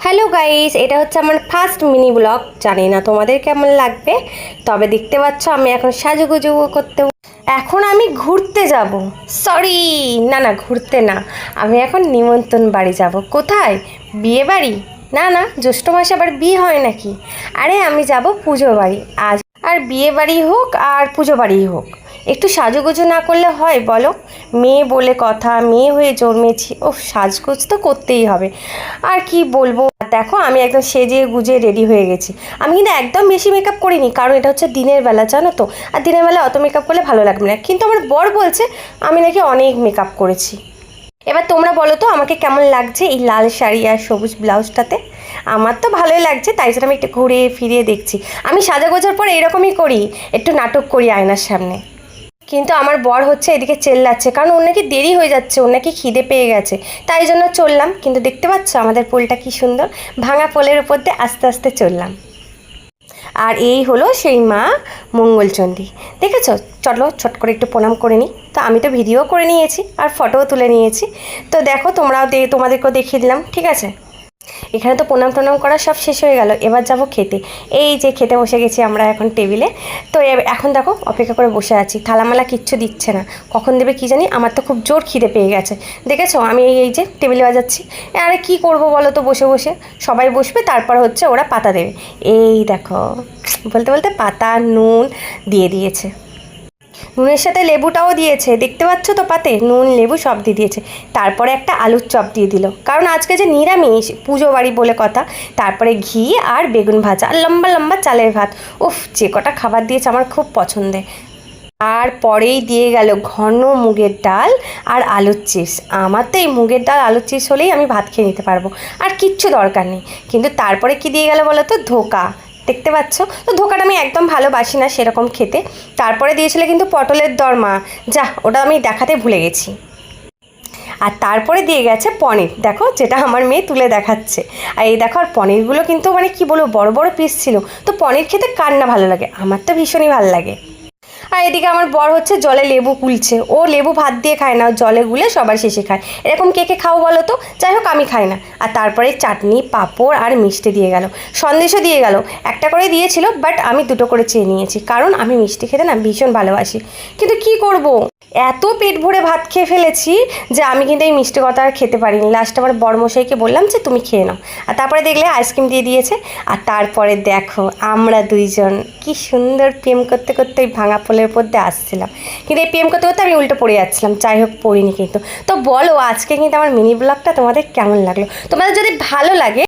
Hello guys, এটা হচ্ছে আমার ফার্স্ট মিনি ব্লগ। জানি না তোমাদের কেমন লাগবে, তবে দেখতে পাচ্ছ আমি এখন সাজুগুজু করতে। এখন আমি ঘুরতে যাব। সরি, না না, ঘুরতে না, আমি এখন নিমন্ত্রণ বাড়ি যাব। কোথায়? বিয়ে বাড়ি? না না, জ্যৈষ্ঠ মাসে আবার বিয়ে হয় নাকি? আরে আমি যাব পুজো বাড়ি আজ। আর বিয়ে বাড়ি হোক আর পুজো বাড়ি হোক, একটু সাজুগুজু না করলে হয় বলো? মেয়ে বলে কথা, মেয়ে হয়ে জন্মেছি, ও সাজগোজ তো করতেই হবে। আর কি বলবো, দেখো আমি একদম সেজে গুজে রেডি হয়ে গেছি। আমি কিন্তু একদম বেশি মেকআপ করিনি, কারণ এটা হচ্ছে দিনের বেলা, জানো তো। আর দিনের বেলা অত মেকআপ করলে ভালো লাগবে না, কিন্তু আমার বর বলছে আমি নাকি অনেক মেকআপ করেছি। এবার তোমরা বলো তো আমাকে কেমন লাগছে এই লাল শাড়ি আর সবুজ ব্লাউজটাতে? আমার তো ভালোই লাগছে, তাই জন্য আমি একটু ঘুরে ফিরিয়ে দেখছি। আমি সাজাগোজার পর এরকমই করি, একটু নাটক করি আয়নার সামনে। কিন্তু আমার বর হচ্ছে এদিকে চেল্লাচ্ছে, কারণ ওর নাকি দেরি হয়ে যাচ্ছে, ওর নাকি খিদে পেয়ে গেছে। তাই জন্য চললাম, কিন্তু দেখতে পাচ্ছ আমাদের পোলটা কি সুন্দর, ভাঙা পোলের উপর দিয়ে আস্তে আস্তে চললাম। আর এই হলো সেই মা মঙ্গলচণ্ডী, দেখেছো? চলো ছট করে একটু প্রণাম করে নিই। তো আমি তো ভিডিও করে নিয়েছি আর ফটোও তুলে নিয়েছি, তো দেখো তোমরাও তোমাদেরকেও দেখিয়ে দিলাম, ঠিক আছে? এখানে তো প্রণাম টনাম করা সব শেষ হয়ে গেল, এবার যাব খেতে। এই যে খেতে বসে গেছি আমরা এখন টেবিলে। তো এখন দেখো অপেক্ষা করে বসে আছি, থালামালা কিচ্ছু দিচ্ছে না, কখন দেবে কি জানি। আমার তো খুব জোর খিদে পেয়ে গেছে, দেখেছো আমি এই যে টেবিলে বাজাচ্ছি। আরে কি করব বলো তো, বসে বসে সবাই বসবে, তারপর হচ্ছে ওরা পাতা দেবে। এই দেখো, বলতে বলতে পাতা নুন দিয়ে দিয়েছে, নুনের সাথে লেবুটাও দিয়েছে, দেখতে পাচ্ছ তো পাতে নুন লেবু সব দিয়ে দিয়েছে। তারপরে একটা আলুর চপ দিয়ে দিল, কারণ আজকে যে নিরামিষ পুজো বাড়ি বলে কথা। তারপরে ঘি আর বেগুন ভাজা আর লম্বা লম্বা চালের ভাত। উফ, যে কটা খাবার দিয়েছে আমার খুব পছন্দের। আর পরেই দিয়ে গেল ঘন মুগের ডাল আর আলুর চিপস। আমার তো এই মুগের ডাল আলুর চিপস হলেই আমি ভাত খেয়ে নিতে পারবো, আর কিচ্ছু দরকার নেই। কিন্তু তারপরে কি দিয়ে গেল বলো তো? ধোকা, দেখতে পাচ্ছ তো। ধোকাটা আমি একদম ভালোবাসি না সেরকম খেতে। তারপরে দিয়েছিল কিন্তু পটলের দরমা, যা ওটা আমি দেখাতে ভুলে গেছি। আর তারপরে দিয়ে গেছে পনির, দেখো যেটা আমার মেয়ে তুলে দেখাচ্ছে। আর এই দেখো, আর পনিরগুলো কিন্তু মানে কি বলবো, বড় বড় পিস ছিল। তো পনির খেতে কার না ভালো লাগে, আমার তো ভীষণই ভালো লাগে। আর এদিকে আমার বর হচ্ছে জলে লেবু গুলছে, ও লেবু ভাত দিয়ে খায় না, ও জলে গুলে সবার শেষে খায়। এরকম কে কে খাও বলো তো? যাই হোক আমি খাই না। আর তারপরে চাটনি পাঁপড় আর মিষ্টি দিয়ে গেল, সন্দেশও দিয়ে গেল। একটা করে দিয়েছিল, বাট আমি দুটো করে চেয়ে নিয়েছি, কারণ আমি মিষ্টি খেতে না ভীষণ ভালোবাসি। কিন্তু কি করব, এত পেট ভরে ভাত খেয়ে ফেলেছি যে আমি কিন্তু এই মিষ্টি কথা আর খেতে পারিনি। লাস্ট আমার বড়মশাইকে বললাম যে তুমি খেয়ে নাও। আর তারপরে দেখলে আইসক্রিম দিয়ে দিয়েছে। আর তারপরে দেখো আমরা দুইজন কি সুন্দর প্রেম করতে করতে ওই ভাঙা পোলের উপর দিয়ে আসছিলাম। কিন্তু এই প্রেম করতে করতে আমি উল্টো পড়ে যাচ্ছিলাম, যাই হোক পড়িনি কিন্তু। তো বলো আজকে কিন্তু আমার মিনি ব্লগটা তোমাদের কেমন লাগলো? তোমাদের যদি ভালো লাগে